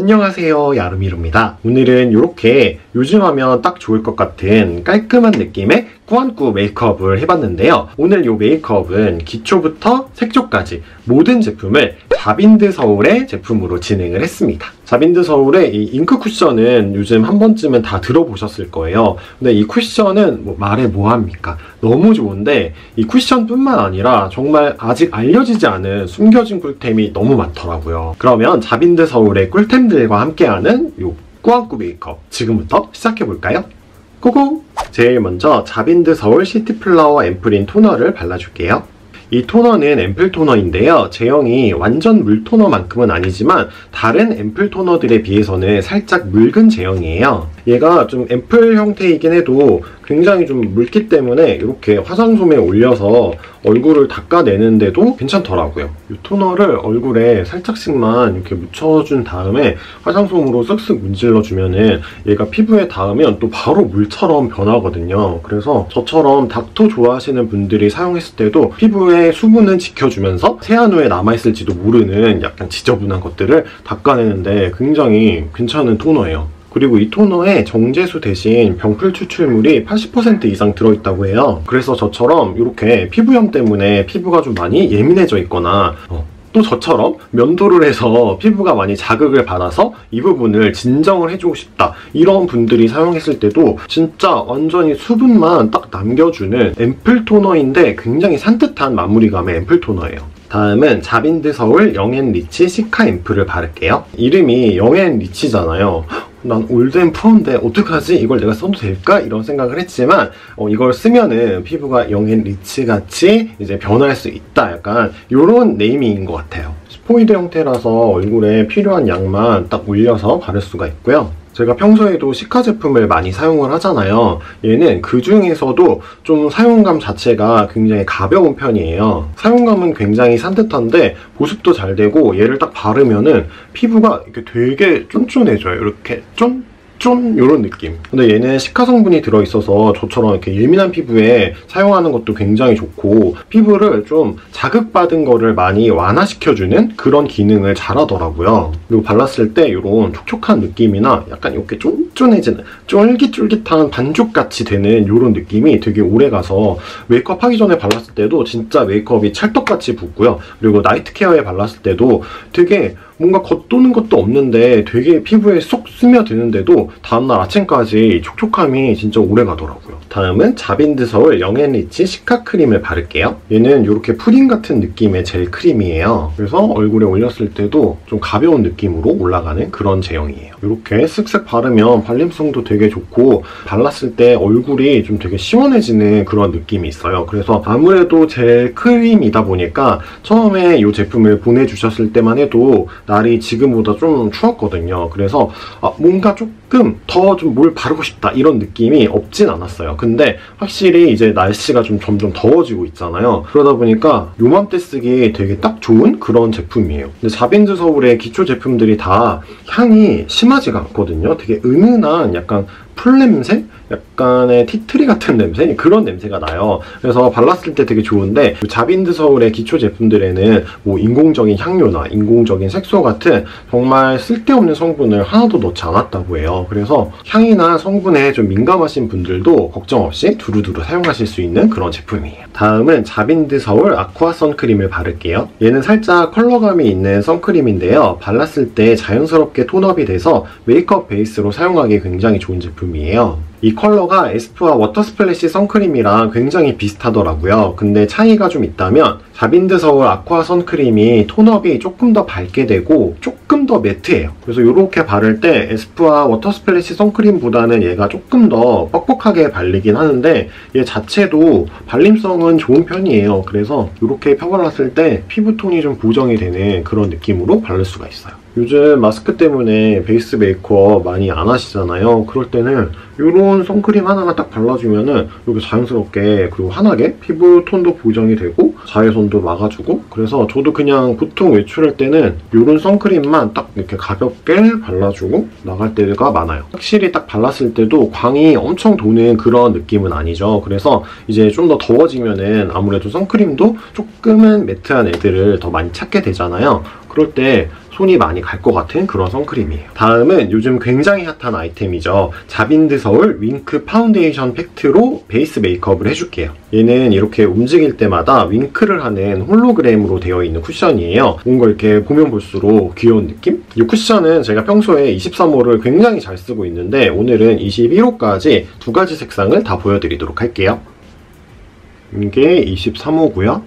안녕하세요, 야르미루입니다. 오늘은 이렇게 요즘 하면 딱 좋을 것 같은 깔끔한 느낌의 꾸안꾸 메이크업을 해봤는데요. 오늘 이 메이크업은 기초부터 색조까지 모든 제품을 자빈드 서울의 제품으로 진행을 했습니다. 자빈드 서울의 이 잉크 쿠션은 요즘 한 번쯤은 다 들어보셨을 거예요. 근데 이 쿠션은 말해 뭐합니까? 너무 좋은데 이 쿠션뿐만 아니라 정말 아직 알려지지 않은 숨겨진 꿀템이 너무 많더라고요. 그러면 자빈드 서울의 꿀템들과 함께하는 이 꾸안꾸 메이크업 지금부터 시작해볼까요? 고고! 제일 먼저 자빈드 서울 시티플라워 앰플인 토너를 발라줄게요. 이 토너는 앰플 토너인데요. 제형이 완전 물 토너만큼은 아니지만 다른 앰플 토너들에 비해서는 살짝 묽은 제형이에요. 얘가 좀 앰플 형태이긴 해도 굉장히 좀 묽기 때문에 이렇게 화장솜에 올려서 얼굴을 닦아내는데도 괜찮더라고요. 이 토너를 얼굴에 살짝씩만 이렇게 묻혀준 다음에 화장솜으로 쓱쓱 문질러주면은 얘가 피부에 닿으면 또 바로 물처럼 변하거든요. 그래서 저처럼 닥터 좋아하시는 분들이 사용했을 때도 피부에 수분은 지켜주면서 세안 후에 남아있을지도 모르는 약간 지저분한 것들을 닦아내는데 굉장히 괜찮은 토너예요. 그리고 이 토너에 정제수 대신 병풀 추출물이 80% 이상 들어있다고 해요. 그래서 저처럼 이렇게 피부염 때문에 피부가 좀 많이 예민해져 있거나 또 저처럼 면도를 해서 피부가 많이 자극을 받아서 이 부분을 진정을 해주고 싶다, 이런 분들이 사용했을 때도 진짜 완전히 수분만 딱 남겨주는 앰플 토너인데 굉장히 산뜻한 마무리감의 앰플 토너예요. 다음은 자빈드 서울 영앤리치 시카 앰플을 바를게요. 이름이 영앤리치잖아요. 난 올드앤 푸어인데 어떡하지? 이걸 내가 써도 될까? 이런 생각을 했지만 이걸 쓰면은 피부가 영앤리치 같이 이제 변할 수 있다, 약간 이런 네이밍인 것 같아요. 스포이드 형태라서 얼굴에 필요한 양만 딱 올려서 바를 수가 있고요. 제가 평소에도 시카 제품을 많이 사용을 하잖아요. 얘는 그 중에서도 좀 사용감 자체가 굉장히 가벼운 편이에요. 사용감은 굉장히 산뜻한데 보습도 잘 되고 얘를 딱 바르면은 피부가 이렇게 되게 쫀쫀해져요. 이렇게 쫀 이런 느낌. 근데 얘는 시카 성분이 들어있어서 저처럼 이렇게 예민한 피부에 사용하는 것도 굉장히 좋고 피부를 좀 자극받은 거를 많이 완화시켜주는 그런 기능을 잘하더라고요. 그리고 발랐을 때 이런 촉촉한 느낌이나 약간 이렇게 쫀쫀해지는 쫄깃쫄깃한 반죽같이 되는 이런 느낌이 되게 오래가서 메이크업 하기 전에 발랐을 때도 진짜 메이크업이 찰떡같이 붙고요. 그리고 나이트 케어에 발랐을 때도 되게 뭔가 겉도는 것도 없는데 되게 피부에 쏙 스며드는데도 다음날 아침까지 촉촉함이 진짜 오래 가더라고요. 다음은 자빈드 서울 영앤리치 시카 크림을 바를게요. 얘는 이렇게 푸딩 같은 느낌의 젤 크림이에요. 그래서 얼굴에 올렸을 때도 좀 가벼운 느낌으로 올라가는 그런 제형이에요. 이렇게 쓱쓱 바르면 발림성도 되게 좋고 발랐을 때 얼굴이 좀 되게 시원해지는 그런 느낌이 있어요. 그래서 아무래도 젤 크림이다 보니까 처음에 이 제품을 보내주셨을 때만 해도 날이 지금보다 좀 추웠거든요. 그래서 뭔가 조금 더 좀 뭘 바르고 싶다, 이런 느낌이 없진 않았어요. 근데 확실히 이제 날씨가 좀 점점 더워지고 있잖아요. 그러다 보니까 요맘때 쓰기 되게 딱 좋은 그런 제품이에요. 근데 자빈드 서울의 기초 제품들이 다 향이 심하지가 않거든요. 되게 은은한 약간 풀 냄새? 약간의 티트리 같은 냄새? 그런 냄새가 나요. 그래서 발랐을 때 되게 좋은데 자빈드 서울의 기초 제품들에는 뭐 인공적인 향료나 인공적인 색소 같은 정말 쓸데없는 성분을 하나도 넣지 않았다고 해요. 그래서 향이나 성분에 좀 민감하신 분들도 걱정 없이 두루두루 사용하실 수 있는 그런 제품이에요. 다음은 자빈드 서울 아쿠아 선크림을 바를게요. 얘는 살짝 컬러감이 있는 선크림인데요. 발랐을 때 자연스럽게 톤업이 돼서 메이크업 베이스로 사용하기 굉장히 좋은 제품이에요. 이 컬러가 에스쁘아 워터 스플래시 선크림이랑 굉장히 비슷하더라고요. 근데 차이가 좀 있다면 자빈드 서울 아쿠아 선크림이 톤업이 조금 더 밝게 되고 조금 더 매트해요. 그래서 이렇게 바를 때 에스쁘아 워터 스플래시 선크림보다는 얘가 조금 더 뻑뻑하게 발리긴 하는데 얘 자체도 발림성은 좋은 편이에요. 그래서 이렇게 펴발랐을 때 피부톤이 좀 보정이 되는 그런 느낌으로 바를 수가 있어요. 요즘 마스크 때문에 베이스 메이크업 많이 안 하시잖아요. 그럴 때는 이런 선크림 하나만 딱 발라주면은 이렇게 자연스럽게 그리고 환하게 피부 톤도 보정이 되고 자외선도 막아주고, 그래서 저도 그냥 보통 외출할 때는 이런 선크림만 딱 이렇게 가볍게 발라주고 나갈 때가 많아요. 확실히 딱 발랐을 때도 광이 엄청 도는 그런 느낌은 아니죠. 그래서 이제 좀 더 더워지면은 아무래도 선크림도 조금은 매트한 애들을 더 많이 찾게 되잖아요. 그럴 때 손이 많이 갈 것 같은 그런 선크림이에요. 다음은 요즘 굉장히 핫한 아이템이죠. 자빈드 서울 윙크 파운데이션 팩트로 베이스 메이크업을 해줄게요. 얘는 이렇게 움직일 때마다 윙크를 하는 홀로그램으로 되어 있는 쿠션이에요. 뭔가 이렇게 보면 볼수록 귀여운 느낌? 이 쿠션은 제가 평소에 23호를 굉장히 잘 쓰고 있는데 오늘은 21호까지 두 가지 색상을 다 보여드리도록 할게요. 이게 23호고요.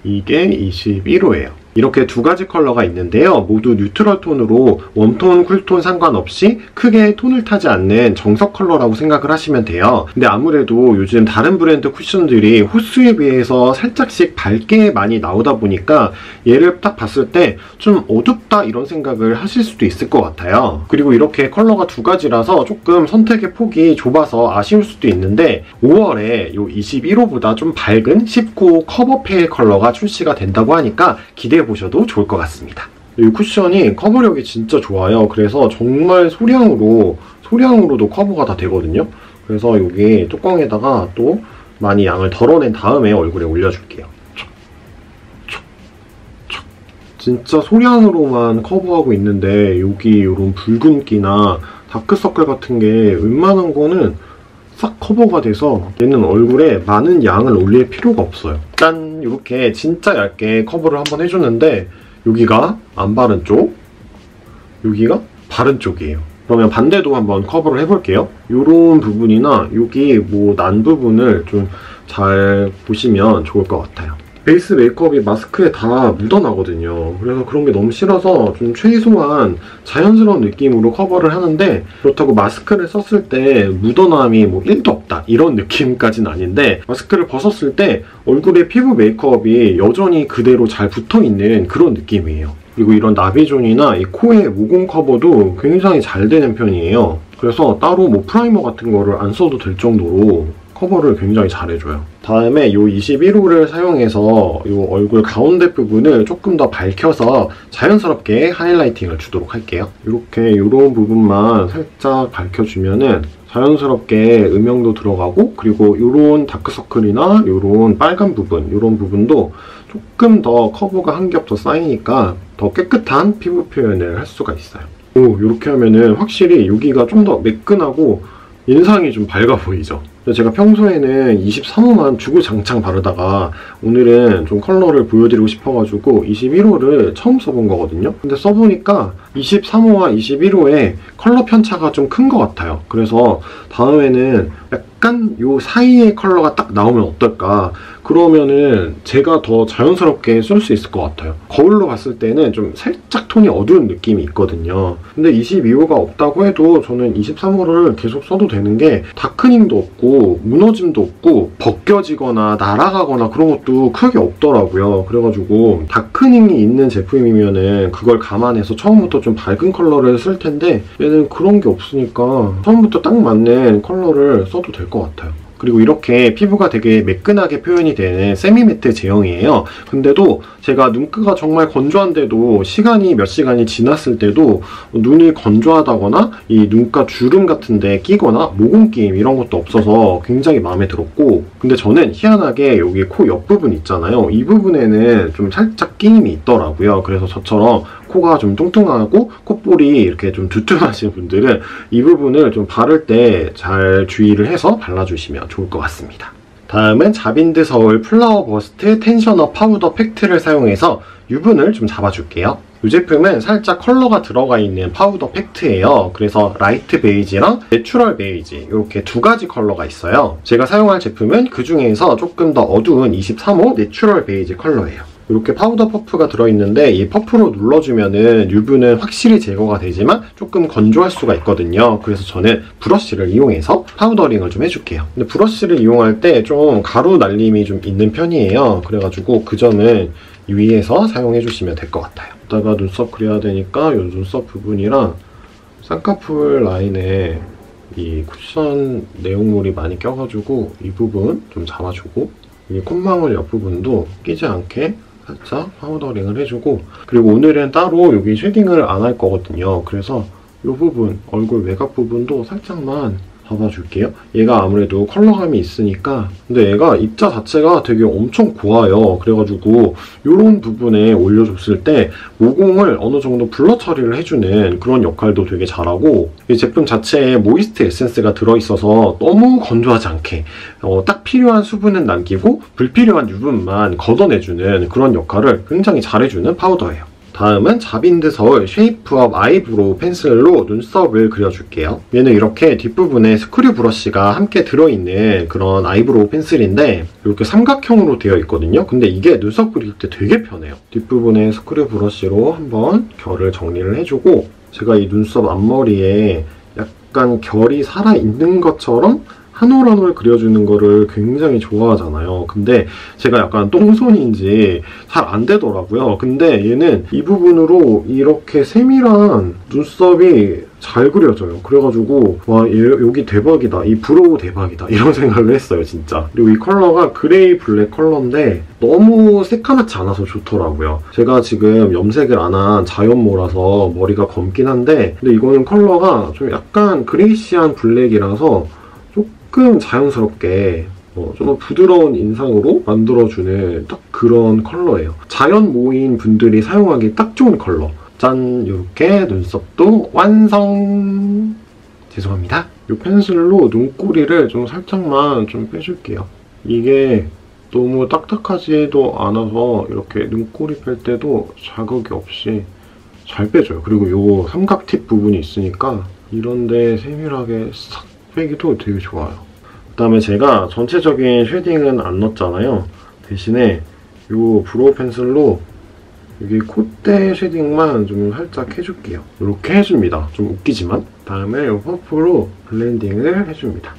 이게 21호예요. 이렇게 두 가지 컬러가 있는데요. 모두 뉴트럴 톤으로 웜톤, 쿨톤 상관없이 크게 톤을 타지 않는 정석 컬러라고 생각을 하시면 돼요. 근데 아무래도 요즘 다른 브랜드 쿠션들이 호수에 비해서 살짝씩 밝게 많이 나오다 보니까 얘를 딱 봤을 때 좀 어둡다 이런 생각을 하실 수도 있을 것 같아요. 그리고 이렇게 컬러가 두 가지라서 조금 선택의 폭이 좁아서 아쉬울 수도 있는데 5월에 요 21호보다 좀 밝은 19호 커버 페일 컬러가 출시가 된다고 하니까 기대해보셔도 좋을 것 같습니다. 이 쿠션이 커버력이 진짜 좋아요. 그래서 정말 소량으로도 커버가 다 되거든요. 그래서 여기 뚜껑에다가 또 많이 양을 덜어낸 다음에 얼굴에 올려줄게요. 진짜 소량으로만 커버하고 있는데 여기 이런 붉은기나 다크서클 같은 게 웬만한 거는 싹 커버가 돼서 얘는 얼굴에 많은 양을 올릴 필요가 없어요. 짠! 이렇게 진짜 얇게 커버를 한번 해줬는데 여기가 안 바른 쪽, 여기가 바른 쪽이에요. 그러면 반대도 한번 커버를 해볼게요. 이런 부분이나 여기 뭐 난 부분을 좀 잘 보시면 좋을 것 같아요. 베이스 메이크업이 마스크에 다 묻어나거든요. 그래서 그런 게 너무 싫어서 좀 최소한 자연스러운 느낌으로 커버를 하는데 그렇다고 마스크를 썼을 때 묻어남이 뭐 1도 없다 이런 느낌까지는 아닌데 마스크를 벗었을 때 얼굴에 피부 메이크업이 여전히 그대로 잘 붙어있는 그런 느낌이에요. 그리고 이런 나비존이나 이 코의 모공 커버도 굉장히 잘 되는 편이에요. 그래서 따로 뭐 프라이머 같은 거를 안 써도 될 정도로 커버를 굉장히 잘해줘요. 다음에 이 21호를 사용해서 이 얼굴 가운데 부분을 조금 더 밝혀서 자연스럽게 하이라이팅을 주도록 할게요. 이렇게 이런 부분만 살짝 밝혀주면은 자연스럽게 음영도 들어가고 그리고 이런 다크서클이나 이런 빨간 부분, 이런 부분도 조금 더 커버가 한 겹 더 쌓이니까 더 깨끗한 피부 표현을 할 수가 있어요. 이렇게 하면은 확실히 여기가 좀 더 매끈하고 인상이 좀 밝아 보이죠? 제가 평소에는 23호만 주구장창 바르다가 오늘은 좀 컬러를 보여드리고 싶어가지고 21호를 처음 써본 거거든요. 근데 써보니까 23호와 21호의 컬러 편차가 좀 큰 것 같아요. 그래서 다음에는 약간 요 사이의 컬러가 딱 나오면 어떨까? 그러면은 제가 더 자연스럽게 쓸 수 있을 것 같아요. 거울로 봤을 때는 좀 살짝 톤이 어두운 느낌이 있거든요. 근데 22호가 없다고 해도 저는 23호를 계속 써도 되는 게 다크닝도 없고 무너짐도 없고 벗겨지거나 날아가거나 그런 것도 크게 없더라고요. 그래가지고 다크닝이 있는 제품이면은 그걸 감안해서 처음부터 좀 밝은 컬러를 쓸 텐데 얘는 그런 게 없으니까 처음부터 딱 맞는 컬러를 써도 될 것 같아요. 그리고 이렇게 피부가 되게 매끈하게 표현이 되는 세미매트 제형이에요. 근데도 제가 눈가가 정말 건조한데도 몇 시간이 지났을 때도 눈이 건조하다거나 이 눈가 주름 같은 데 끼거나 모공끼임 이런 것도 없어서 굉장히 마음에 들었고 근데 저는 희한하게 여기 코 옆부분 있잖아요. 이 부분에는 좀 살짝 끼임이 있더라고요. 그래서 저처럼 코가 좀 뚱뚱하고 콧볼이 이렇게 좀 두툼하신 분들은 이 부분을 좀 바를 때 잘 주의를 해서 발라주시면 좋을 것 같습니다. 다음은 자빈드 서울 플라워 버스트 텐셔너 파우더 팩트를 사용해서 유분을 좀 잡아줄게요. 이 제품은 살짝 컬러가 들어가 있는 파우더 팩트예요. 그래서 라이트 베이지랑 내추럴 베이지 이렇게 두 가지 컬러가 있어요. 제가 사용할 제품은 그 중에서 조금 더 어두운 23호 내추럴 베이지 컬러예요. 이렇게 파우더 퍼프가 들어있는데 이 퍼프로 눌러주면은 유분은 확실히 제거가 되지만 조금 건조할 수가 있거든요. 그래서 저는 브러쉬를 이용해서 파우더링을 좀 해줄게요. 근데 브러쉬를 이용할 때 좀 가루 날림이 좀 있는 편이에요. 그래가지고 그 점은 유의해서 사용해주시면 될 것 같아요. 이따가 눈썹 그려야 되니까 이 눈썹 부분이랑 쌍꺼풀 라인에 이 쿠션 내용물이 많이 껴가지고 이 부분 좀 잡아주고 이 콧망울 옆부분도 끼지 않게 살짝 파우더링을 해주고 그리고 오늘은 따로 여기 쉐딩을 안 할 거거든요. 그래서 이 부분, 얼굴 외곽 부분도 살짝만 잡아줄게요. 얘가 아무래도 컬러감이 있으니까. 근데 얘가 입자 자체가 되게 엄청 고와요. 그래가지고 이런 부분에 올려줬을 때 모공을 어느 정도 블러 처리를 해주는 그런 역할도 되게 잘하고, 이 제품 자체에 모이스트 에센스가 들어있어서 너무 건조하지 않게 딱 필요한 수분은 남기고 불필요한 유분만 걷어내주는 그런 역할을 굉장히 잘해주는 파우더예요. 다음은 자빈드 서울 쉐이프업 아이브로우 펜슬로 눈썹을 그려줄게요. 얘는 이렇게 뒷부분에 스크류 브러쉬가 함께 들어있는 그런 아이브로우 펜슬인데 이렇게 삼각형으로 되어 있거든요. 근데 이게 눈썹 그릴 때 되게 편해요. 뒷부분에 스크류 브러쉬로 한번 결을 정리를 해주고, 제가 이 눈썹 앞머리에 약간 결이 살아있는 것처럼 한 올 한 올 그려주는 거를 굉장히 좋아하잖아요. 근데 제가 약간 똥손인지 잘 안 되더라고요. 근데 얘는 이 부분으로 이렇게 세밀한 눈썹이 잘 그려져요. 그래가지고 와, 여기 대박이다, 이 브로우 대박이다, 이런 생각을 했어요, 진짜. 그리고 이 컬러가 그레이 블랙 컬러인데 너무 새까맣지 않아서 좋더라고요. 제가 지금 염색을 안 한 자연모라서 머리가 검긴 한데, 근데 이거는 컬러가 좀 약간 그레이시한 블랙이라서 조금 자연스럽게 좀 부드러운 인상으로 만들어주는 딱 그런 컬러예요. 자연모인 분들이 사용하기 딱 좋은 컬러. 짠! 이렇게 눈썹도 완성! 죄송합니다. 이 펜슬로 눈꼬리를 좀 살짝만 좀 빼줄게요. 이게 너무 딱딱하지도 않아서 이렇게 눈꼬리 뺄 때도 자극이 없이 잘 빼줘요. 그리고 이 삼각팁 부분이 있으니까 이런데 세밀하게 싹 빼기도 되게 좋아요. 그 다음에 제가 전체적인 쉐딩은 안 넣었잖아요. 대신에 이 브로우 펜슬로 여기 콧대 쉐딩만 좀 살짝 해줄게요. 이렇게 해줍니다. 좀 웃기지만. 다음에 이 퍼프로 블렌딩을 해줍니다.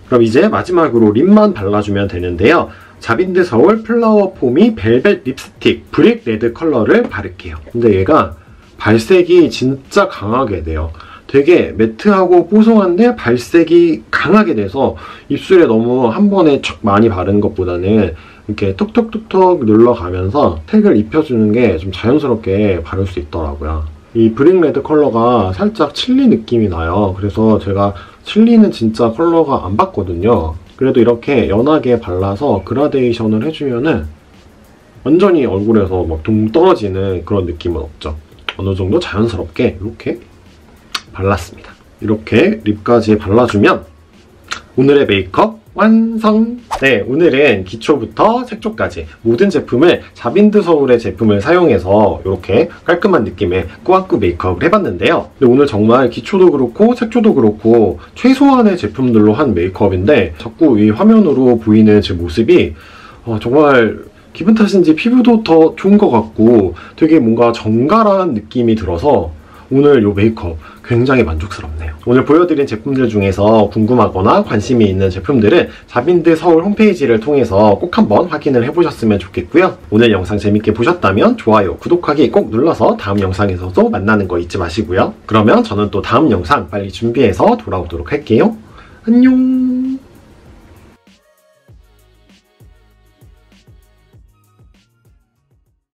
그럼 이제 마지막으로 립만 발라주면 되는데요. 자빈드 서울 플라워 포미 벨벳 립스틱 브릭 레드 컬러를 바를게요. 근데 얘가 발색이 진짜 강하게 돼요. 되게 매트하고 뽀송한데 발색이 강하게 돼서 입술에 너무 한 번에 촥 많이 바르는 것보다는 이렇게 톡톡톡톡 눌러가면서 색을 입혀주는 게 좀 자연스럽게 바를 수 있더라고요. 이 브릭 레드 컬러가 살짝 칠리 느낌이 나요. 그래서 제가 칠리는 진짜 컬러가 안 봤거든요. 그래도 이렇게 연하게 발라서 그라데이션을 해주면은 완전히 얼굴에서 막 둥 떨어지는 그런 느낌은 없죠. 어느 정도 자연스럽게 이렇게 발랐습니다. 이렇게 립까지 발라주면 오늘의 메이크업 완성! 네, 오늘은 기초부터 색조까지 모든 제품을 자빈드 서울의 제품을 사용해서 이렇게 깔끔한 느낌의 꾸안꾸 메이크업을 해봤는데요. 근데 오늘 정말 기초도 그렇고 색조도 그렇고 최소한의 제품들로 한 메이크업인데 자꾸 이 화면으로 보이는 제 모습이 정말 기분 탓인지 피부도 더 좋은 것 같고 되게 뭔가 정갈한 느낌이 들어서 오늘 이 메이크업 굉장히 만족스럽네요. 오늘 보여드린 제품들 중에서 궁금하거나 관심이 있는 제품들은 자빈드 서울 홈페이지를 통해서 꼭 한번 확인을 해보셨으면 좋겠고요. 오늘 영상 재밌게 보셨다면 좋아요, 구독하기 꼭 눌러서 다음 영상에서도 만나는 거 잊지 마시고요. 그러면 저는 또 다음 영상 빨리 준비해서 돌아오도록 할게요. 안녕!